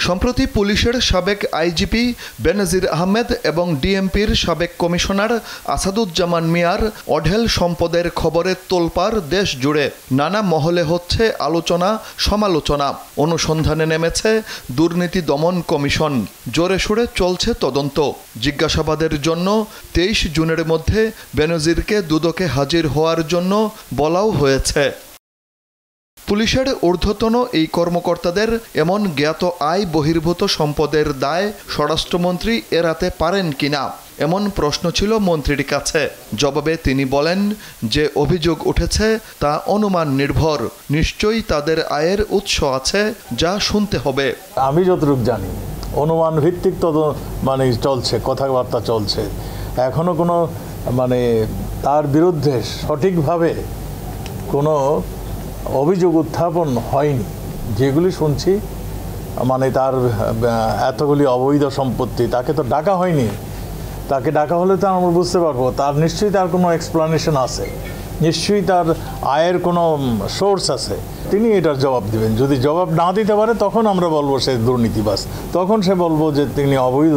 সম্প্রতি পুলিশের সাবেক আইজিপি বেনজির আহমেদ এবং ডিএমপির সাবেক কমিশনার আসাদুজ্জামান মিয়ার অঢেল সম্পদের খবরে তোলপাড় দেশ জুড়ে নানা মহলে হচ্ছে আলোচনা সমালোচনা। অনুসন্ধানে নেমেছে দুর্নীতি দমন কমিশন। জোরে সোরে চলছে তদন্ত। জিজ্ঞাসাবাদের জন্য 23 জুনের মধ্যে বেনজিরকে দুদকে হাজির হওয়ার জন্য বলাও হয়েছে। পুলিশের ঊর্ধ্বতন এই কর্মকর্তাদের এমন জ্ঞাত আয় বহির্ভূত সম্পদের দায় স্বরাষ্ট্রমন্ত্রী এড়াতে পারেন কিনা এমন প্রশ্ন ছিল মন্ত্রীর কাছে। জবাবে তিনি বলেন, যে অভিযোগ উঠেছে তা অনুমান নির্ভর। নিশ্চয়ই তাদের আয়ের উৎস আছে, যা শুনতে হবে। আমি যতটুকু জানি অনুমান ভিত্তিক চলছে, কথাবার্তা চলছে। এখনো কোনো তার বিরুদ্ধে সঠিকভাবে কোনো অভিযোগ উত্থাপন হয়নি। যেগুলি শুনছি তার এতগুলি অবৈধ সম্পত্তি, তাকে তো ডাকা হয়নি। তাকে ডাকা হলে তো আমরা বুঝতে পারবো তার নিশ্চয়ই তার কোনো এক্সপ্লানেশন আছে, নিশ্চয়ই তার আয়ের কোনো সোর্স আছে। তিনি এটার জবাব দিবেন। যদি জবাব না দিতে পারে তখন আমরা বলবো সে দুর্নীতিবাজ, তখন সে বলবো যে তিনি অবৈধ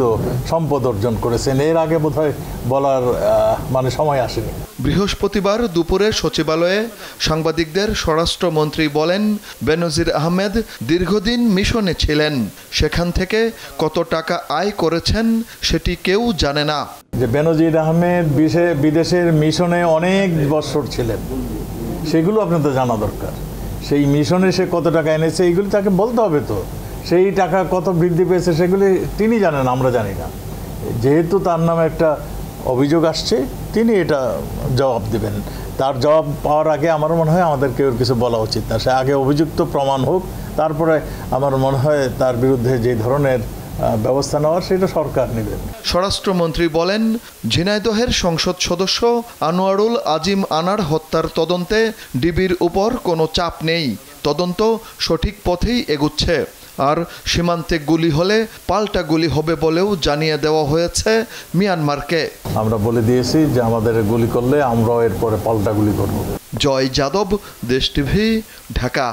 সম্পদ অর্জন করেছেন। এর আগে বোধহয় বলার সময় আসেনি। বৃহস্পতিবার দুপুরে সচিবালয়ে সাংবাদিকদের স্বরাষ্ট্রমন্ত্রী বলেন, বেনজির আহমেদ দীর্ঘদিন মিশনে ছিলেন। সেখান থেকে কত টাকা আয় করেছেন সেটি কেউ জানে না। যে বেনজির আহমেদ বিদেশের মিশনে অনেক বছর ছিলেন, সেগুলো আপনাদের জানা দরকার। সেই মিশনে সে কত টাকা এনেছে এইগুলি তাকে বলতে হবে। তো সেই টাকা কত বৃদ্ধি পেয়েছে সেগুলি তিনি জানেন, আমরা জানি না। যেহেতু তার নামে একটা অভিযোগ আসছে, তিনি এটা জবাব দিবেন। তার জবাব পাওয়ার আগে আমার মনে হয় আমাদের কেউ কিছু বলা উচিত না। সে আগে অভিযুক্ত প্রমাণ হোক, তারপরে আমার মনে হয় তার বিরুদ্ধে যে ধরনের ব্যবস্থা নেওয়ার সেটা সরকার নেবেন। স্বরাষ্ট্রমন্ত্রী বলেন, ঝিনাইদহের সংসদ সদস্য আনোয়ারুল আজিম আনার হত্যার তদন্তে ডিবির উপর কোনো চাপ নেই। তদন্ত সঠিক পথেই এগুচ্ছে। আর সীমান্তে গুলি হলে পাল্টা গুলি হবে বলেও জানিয়ে দেওয়া হয়েছে মিয়ানমারকে। আমরা বলে দিয়েছি যে আমাদের গুলি করলে আমরাও এরপরে পাল্টা গুলি করব। জয় যাদব, দেশ টিভি, ঢাকা।